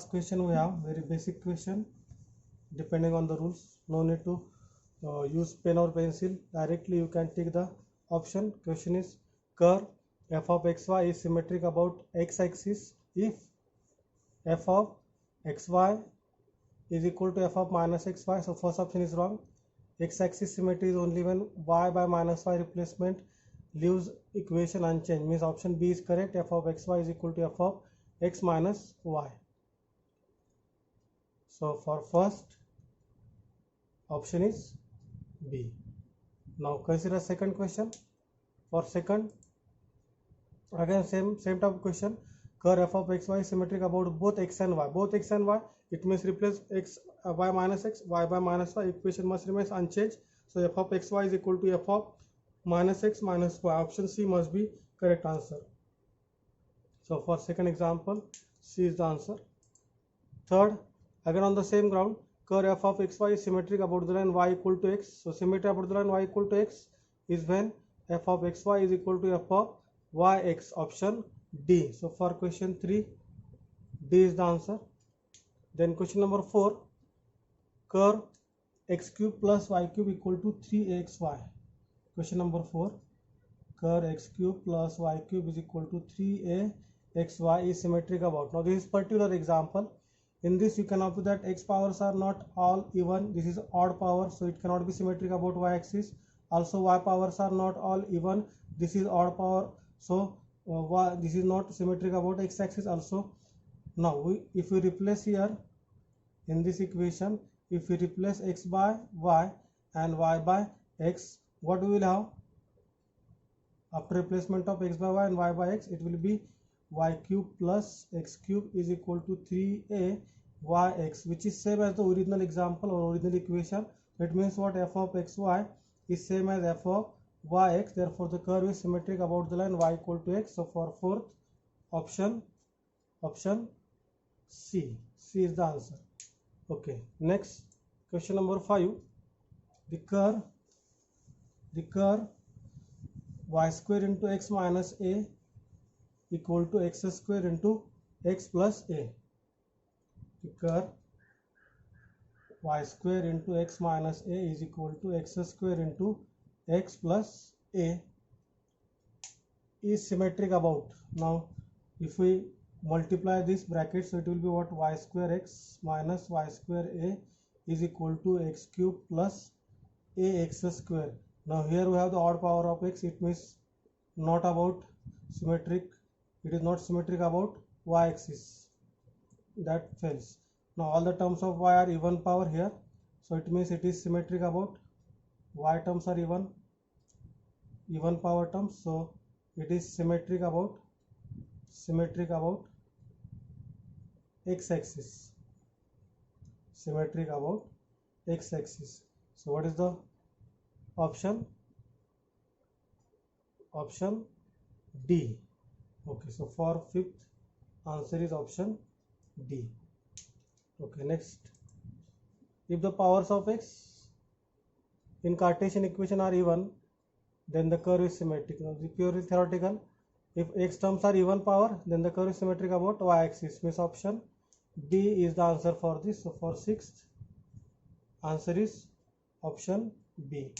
question we have very basic question depending on the rules. No need to use pen or pencil. Directly you can take the option. Question is curve f of xy is symmetric about x-axis if f of xy is equal to f of minus xy. So first option is wrong. X-axis symmetry is only when y by minus y replacement leaves equation unchanged, means option B is correct. F of xy is equal to f of x minus y. So for first option is B. Now consider second question. For second, again same type of question. Curve f of xy is symmetric about both x and y. Both x and y, it means replace x y minus x, y by minus y. Equation must remain unchanged. So f of xy is equal to f of minus x minus y. Option C must be correct answer. So for second example, C is the answer. Third, again on the same ground, curve f of xy is symmetric about the line y equal to x. So symmetry about the line y equal to x is when f of xy is equal to f of yx. Option D. So for question 3, D is the answer. Then question number 4, curve x cube plus y cube equal to 3axy. Question number 4, curve x cube plus y cube is equal to 3axy is symmetric about. Now this is particular example. In this you can observe that x powers are not all even. This is odd power, so it cannot be symmetric about y-axis. Also y powers are not all even. This is odd power, so this is not symmetric about x-axis also. Now if we replace here in this equation, if we replace x by y and y by x, what we will have after replacement of x by y and y by x? It will be y cube plus x cube is equal to 3a yx, which is same as the original example or original equation. That means what? F of xy is same as f of yx. Therefore the curve is symmetric about the line y equal to x. So for fourth option C is the answer. Okay, next question number 5. The curve y square into x minus a equal to x square into x plus a. The curve y square into x minus a is equal to x square into x plus a is symmetric about. Now if we multiply this bracket, so it will be what? Y square x minus y square a is equal to x cube plus ax square. Now here we have the odd power of x. It means not about symmetric. It is not symmetric about y-axis. That fails. Now all the terms of y are even power here, so it means it is symmetric about y terms are even power terms, so it is symmetric about x-axis. Symmetric about x-axis. So what is the option? Option D. Okay, so for fifth answer is option D. Okay, next, if the powers of x in Cartesian equation are even, then the curve is symmetric. Now, the purely theoretical, if x terms are even power, then the curve is symmetric about y-axis. Means option D is the answer for this. So for sixth answer is option B.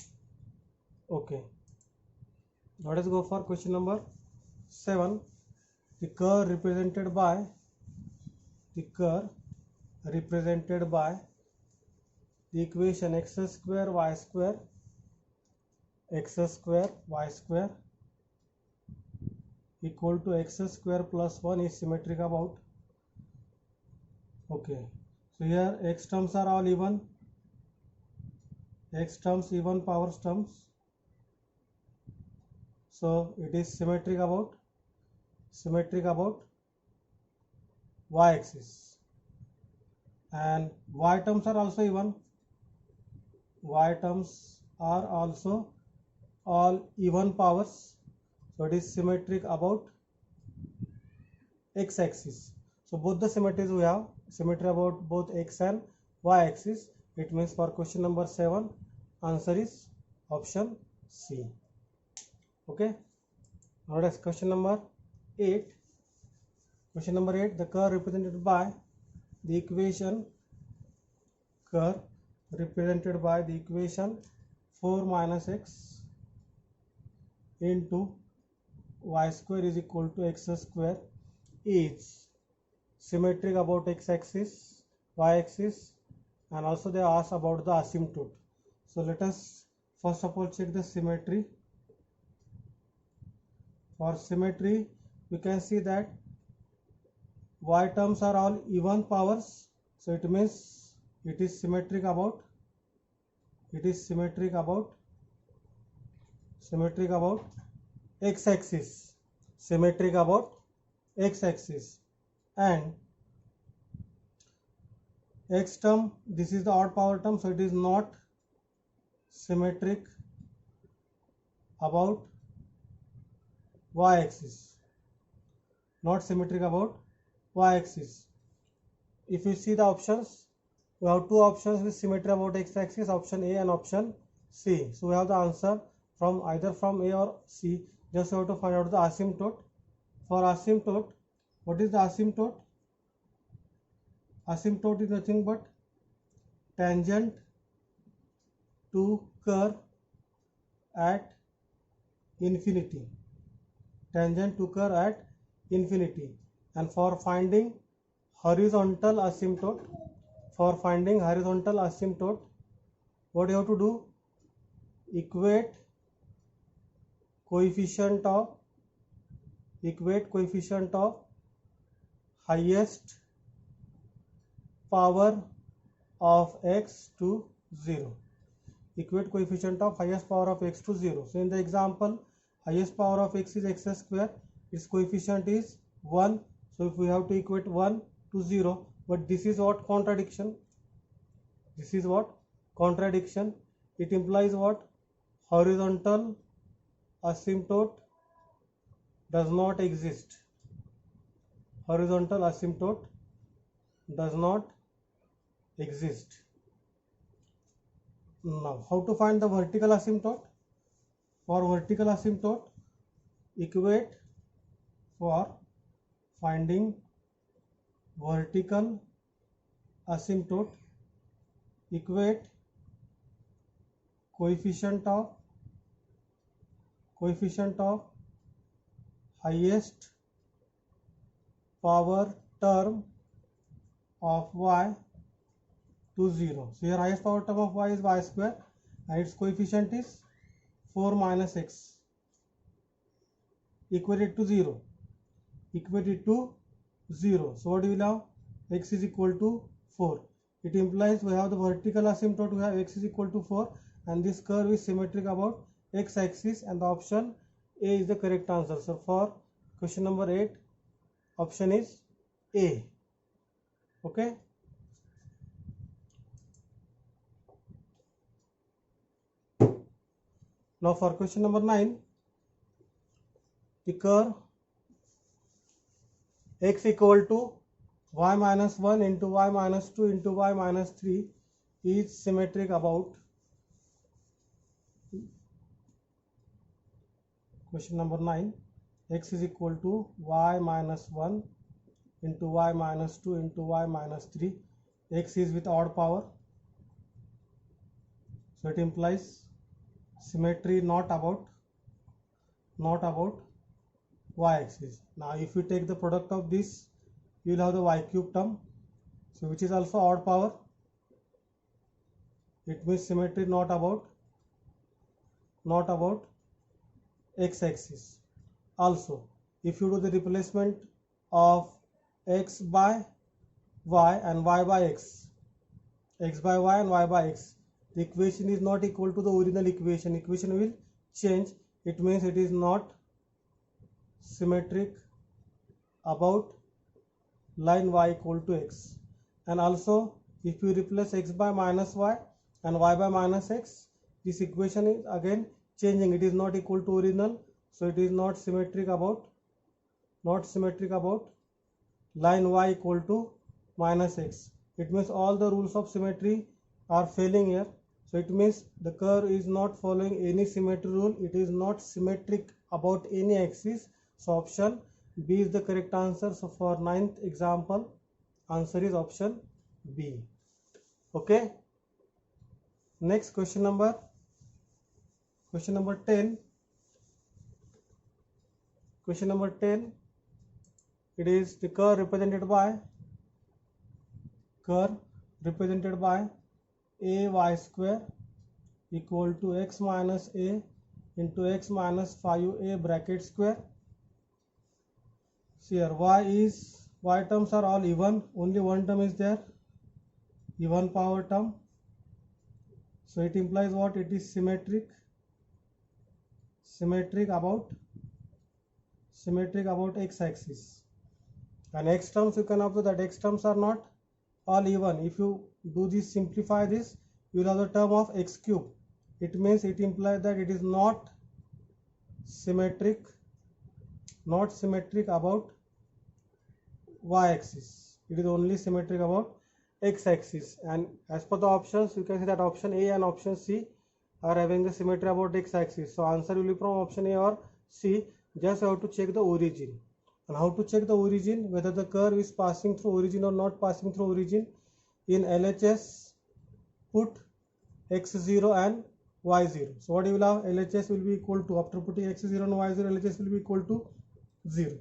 Okay, let us go for question number 7. The curve represented by the equation x square y square equal to x square plus 1 is symmetric about. Okay, so here x terms are all even. X terms even powers terms, so it is symmetric about y-axis, and y terms are also even. Y terms are also all even powers, so it is symmetric about x-axis. So both the symmetries we have, symmetry about both x and y-axis. It means for question number 7 answer is option C. Okay, now let's question number 8. Question number 8, the curve represented by the equation curve represented by the equation 4 minus x into y square is equal to x square is symmetric about x-axis, y-axis, and also they ask about the asymptote. So let us first of all check the symmetry. For symmetry, we can see that y terms are all even powers, so it means it is symmetric about x-axis, symmetric about x-axis, and x term, this is the odd power term, so it is not symmetric about y-axis, not symmetric about y-axis. If you see the options, we have two options with symmetry about x-axis, option A and option C. So we have the answer from either from A or C. Just we have to find out the asymptote. For asymptote, what is the asymptote? Asymptote is nothing but tangent to curve at infinity. Tangent to curve at infinity. And for finding horizontal asymptote, what you have to do? Equate coefficient of highest power of x to 0. Equate coefficient of highest power of x to 0. So in the example, highest power of x is x square, its coefficient is 1. So if we have to equate 1 to 0, but this is what? Contradiction. It implies what? Horizontal asymptote does not exist. Horizontal asymptote does not exist. Now, how to find the vertical asymptote? For vertical asymptote, equate for finding vertical asymptote, equate coefficient of highest power term of y to 0. So here highest power term of y is y square and its coefficient is 4 minus x. Equate it to 0. So what do we have? X is equal to 4. It implies we have the vertical asymptote, we have x is equal to 4, and this curve is symmetric about x-axis, and the option A is the correct answer. So for question number 8, option is A. Okay. Now for question number 9, the curve x equal to y minus 1 into y minus 2 into y minus 3 is symmetric about. Question number 9, x is equal to y minus 1 into y minus 2 into y minus 3. X is with odd power, so it implies symmetry not about y-axis. Now if you take the product of this, you will have the y cube term, so which is also odd power. It means symmetry not about x-axis. Also, if you do the replacement of x by y and y by x, x by y and y by x, the equation is not equal to the original equation. Equation will change. It means it is not symmetric about line y equal to x. And also, if you replace x by minus y and y by minus x, this equation is again changing. It is not equal to original, so it is not symmetric about line y equal to minus x. It means all the rules of symmetry are failing here. So it means the curve is not following any symmetry rule. It is not symmetric about any axis. So option B is the correct answer. So for 9th example, Answer is option B. Okay. Next question number 10. Question number 10. It is the curve represented by a y square equal to x minus a into x minus 5a bracket square. See here, y terms are all even, only one term is there, even power term. So it implies what? It is symmetric about x-axis. And x terms, you can observe that x terms are not all even. If you do this, simplify this, you will have the term of x cube. It means it implies that it is not symmetric about y-axis. It is only symmetric about x-axis. And as per the options, you can see that option A and option C are having the symmetry about x-axis. So answer will be from option A or C. Just have to check the origin. And how to check the origin, whether the curve is passing through origin or not passing through origin? In LHS, put x0 and y0. So what you will have? LHS will be equal to, after putting x0 and y0, LHS will be equal to 0.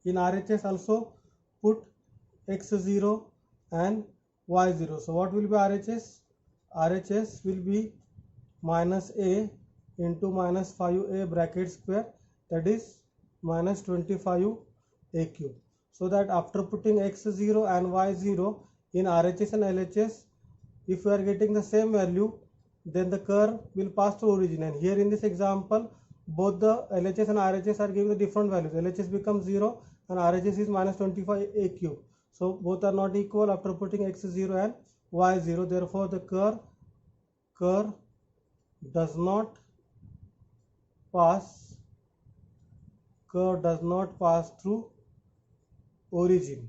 In RHS also put x0 and y0. So what will be RHS? RHS will be minus a into minus 5a bracket square, that is minus 25a cube. So that after putting x0 and y0 in RHS and LHS, if we are getting the same value, then the curve will pass through origin. And here in this example, both the LHS and RHS are giving the different values. LHS becomes 0 and RHS is minus 25a cube. So both are not equal after putting x0 and y0. Therefore the curve does not pass through origin.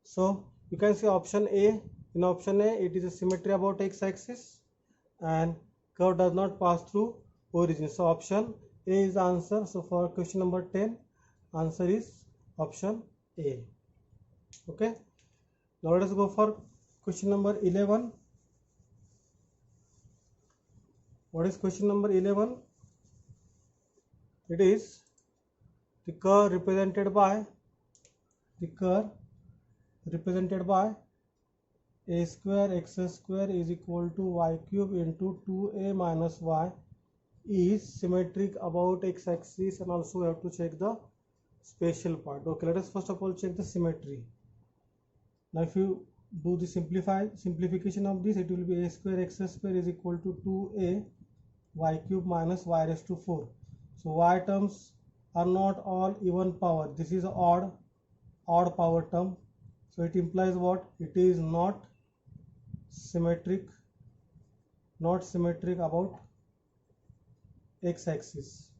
So you can see option A. In option A, it is a symmetry about x-axis and curve does not pass through origin. So option A is the answer. So for question number 10, answer is option A. Okay. Now let us go for question number 11. What is question number 11? It is the curve represented by a square x square is equal to y cube into 2a minus y is symmetric about x-axis, and also we have to check the spatial part. Okay, let us first of all check the symmetry. Now if you do the simplification of this, it will be a square x square is equal to 2a y cube minus y raised to 4. So y terms are not all even power. This is odd power term. So it implies what? It is not symmetric about x-axis.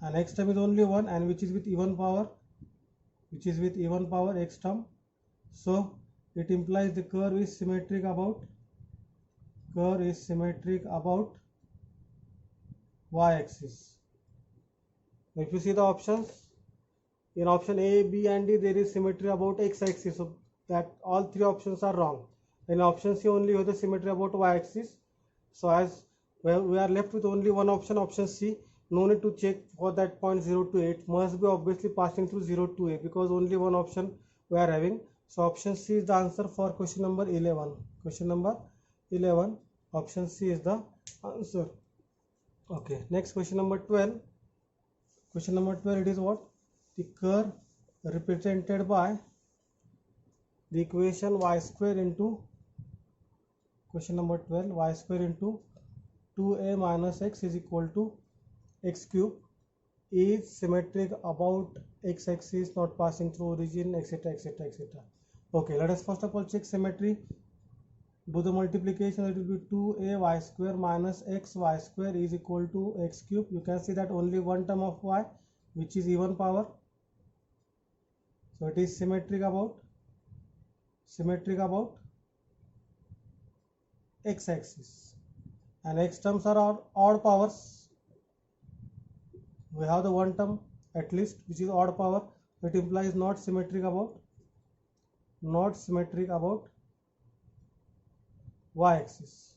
And x term is only one, and which is with even power x term. So it implies the curve is symmetric about y-axis. If you see the options, in option A, B and D there is symmetry about x-axis, so that all three options are wrong. In option C only you have the symmetry about y-axis. So as we are left with only one option, option C. No need to check for that point 0 to 8, must be obviously passing through 0 to a, because only one option we are having. So option C is the answer for question number 11. Question number 11, option C is the answer. Okay, next question number 12. Question number 12, it is what? The curve represented by the equation y square into, question number 12, y square into 2a minus x is equal to x cube is symmetric about x-axis, not passing through origin, etc, etc, etc. Okay, let us first of all check symmetry. Do the multiplication. It will be 2a y square minus x y square is equal to x cube. You can see that only one term of y, which is even power. So it is symmetric about x-axis, and x terms are odd powers. We have the one term at least which is odd power, so it implies not symmetric about not symmetric about y-axis.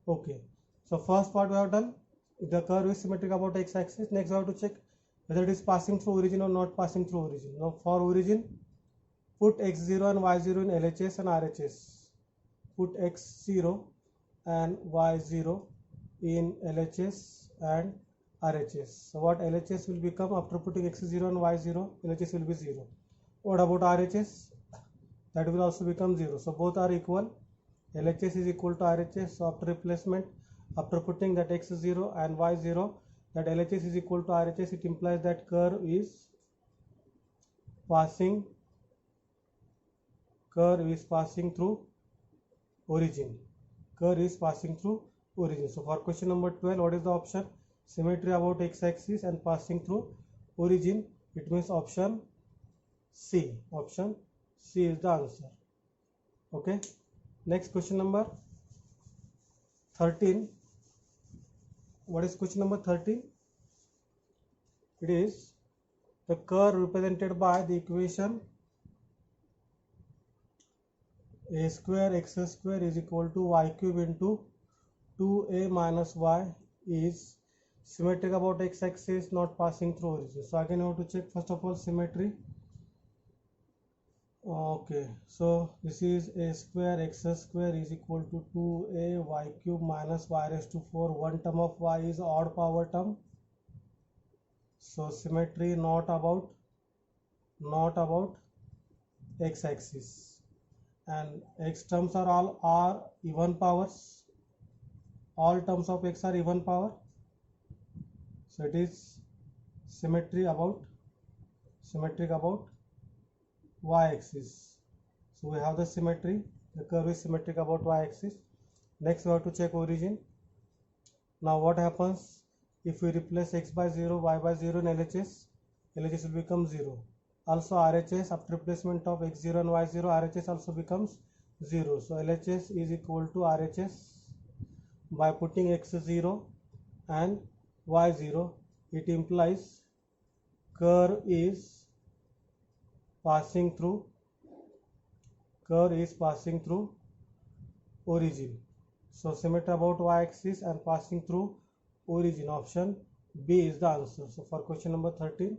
Okay, so first part we have done. The curve is symmetric about x-axis. Next we have to check whether it is passing through origin or not passing through origin. Now for origin, put x0 and y0 in LHS and RHS. Put x0 and y0 in LHS and RHS. So what LHS will become after putting x0 and y0? LHS will be 0. What about RHS? That will also become 0. So both are equal. LHS is equal to RHS. So after replacement, after putting that x0 and y0, that LHS is equal to RHS, it implies that curve is passing through origin. Curve is passing through origin. So for question number 12, what is the option? Symmetry about x-axis and passing through origin. It means option C. Option C is the answer. Okay. Next question number 13. What is question number 13? It is the curve represented by the equation a square x square is equal to y cube into 2a minus y is symmetric about x-axis, not passing through origin. So again you have to check first of all symmetry. Okay, so this is a square x square is equal to 2a y cube minus y raised to 4. One term of y is odd power term. So symmetry not about x-axis, and x terms are all even powers. All terms of x are even power. So it is symmetric about y-axis. So we have the symmetry. The curve is symmetric about y-axis. Next we have to check origin. Now what happens if we replace x by 0, y by 0 in LHS? LHS will become 0. Also RHS, after replacement of x0 and y0, RHS also becomes 0. So LHS is equal to RHS by putting x0 and y0. It implies curve is passing through origin. So symmetry about y-axis and passing through origin. Option B is the answer. So for question number 13,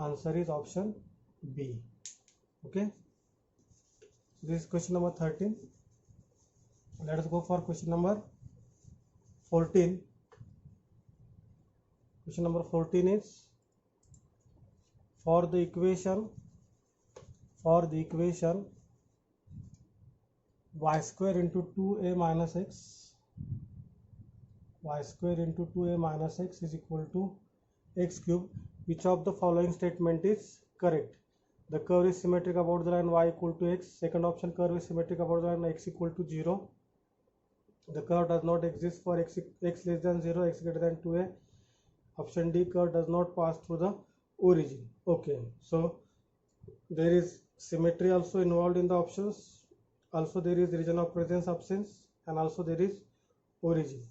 answer is option B. Okay, this is question number 13. Let us go for question number 14. Question number 14 is for the equation y square into 2a minus x, is equal to x cube. Which of the following statement is correct? The curve is symmetric about the line y equal to x. Second option, curve is symmetric about the line x equal to 0. The curve does not exist for x less than 0, x greater than 2a. Option D, curve does not pass through the origin. Okay, so there is symmetry also involved in the options. Also there is region of presence absence, and also there is origin.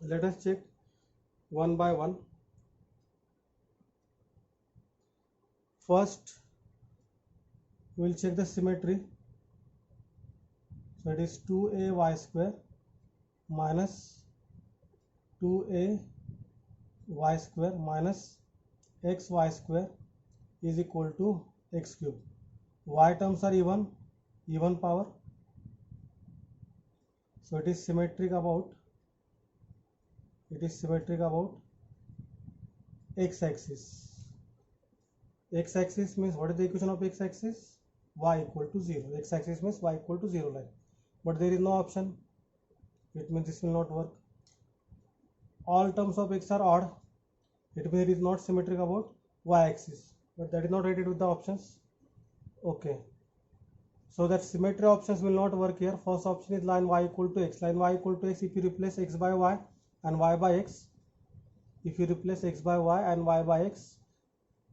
Let us check one by one. First we will check the symmetry. So it is 2a y square minus 2a y square minus x y square is equal to x cube. Y terms are even power. So it is symmetric about x-axis. X-axis means, what is the equation of x-axis? Y equal to 0. X-axis means y equal to 0 line. But there is no option. It means this will not work. All terms of x are odd. It means it is not symmetric about y-axis. But that is not rated with the options. Okay. So that symmetry options will not work here. First option is line y equal to x. Line y equal to x, if you replace x by y and y by x,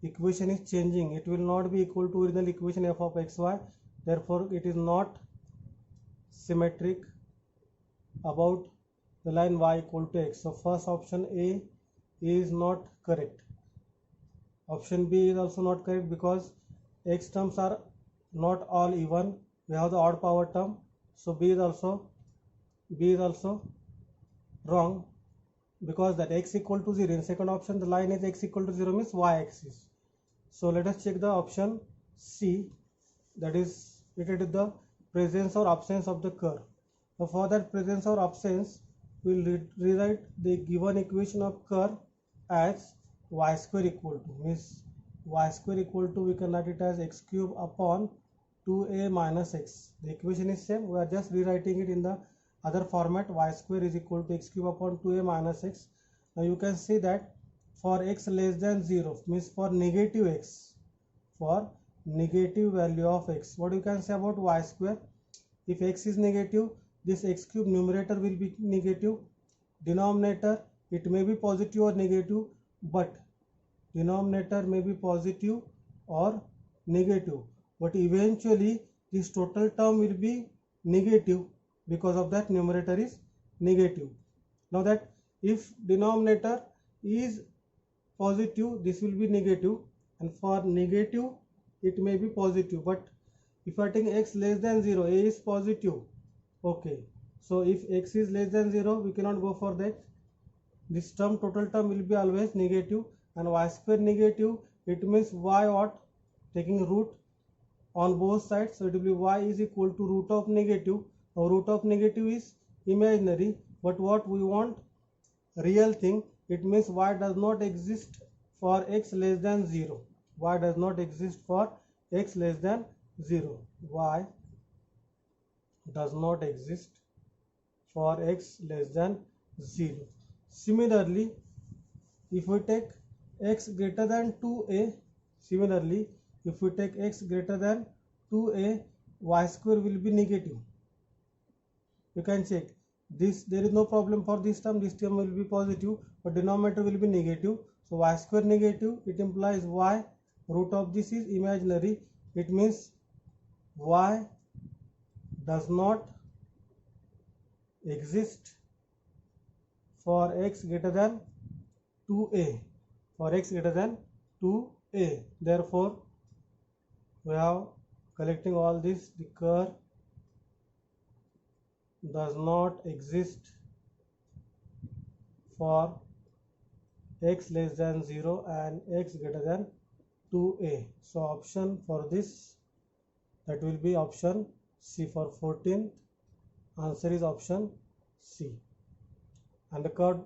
equation is changing. It will not be equal to original equation f of xy. Therefore, it is not symmetric about the line y equal to x. So first option A is not correct. Option B is also not correct because x terms are not all even. We have the odd power term, so B is also wrong, because that x equal to 0 in second option, the line is x equal to 0 means y-axis. So let us check the option C, that is related to the presence or absence of the curve. So for that presence or absence, we will rewrite the given equation of curve as y square equal to, means y square equal to, we can write it as x cube upon 2a minus x. The equation is same, we are just rewriting it in the other format. Y square is equal to x cube upon 2a minus x. Now you can see that for x less than 0, means for negative x, for negative value of x, what you can say about y square? If x is negative, this x cube numerator will be negative, denominator it may be positive or negative, but denominator may be positive or negative, but eventually this total term will be negative because of that numerator is negative. Now that if denominator is positive, this will be negative, and for negative it may be positive, but if I take x less than 0, a is positive, okay, so if x is less than 0, we cannot go for that. This term, total term will be always negative, and y square negative, it means y what? Taking root on both sides, so it will be y is equal to root of negative. Now root of negative is imaginary, but what we want? Real thing. It means y does not exist for x less than 0. Y does not exist for x less than 0. Y does not exist for x less than 0. Similarly, if we take x greater than 2a, if we take x greater than 2a, y square will be negative. You can check this, there is no problem for this term will be positive, but denominator will be negative. So y square negative, it implies y, root of this is imaginary, it means y does not exist for x greater than 2a, for x greater than 2a. Therefore we have collecting all this, the curve does not exist for x less than 0 and x greater than 2a. So option for this, that will be option C. For 14th answer is option C. And the curve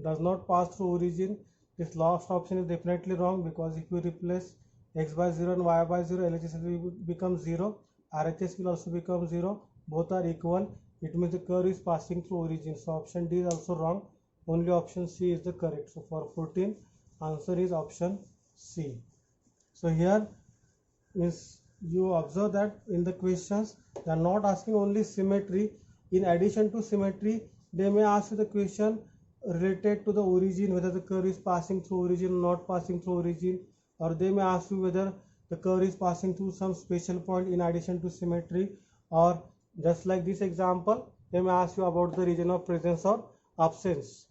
does not pass through origin. This last option is definitely wrong, because if you replace x by 0 and y by 0, LHS will become 0, RHS will also become 0, both are equal, it means the curve is passing through origin. So option D is also wrong, only option C is the correct. So for 14 answer is option C. So here is, you observe that in the questions they are not asking only symmetry. In addition to symmetry, they may ask you the question related to the origin, whether the curve is passing through origin or not passing through origin, or they may ask you whether the curve is passing through some special point in addition to symmetry, or just like this example, they may ask you about the region of presence or absence.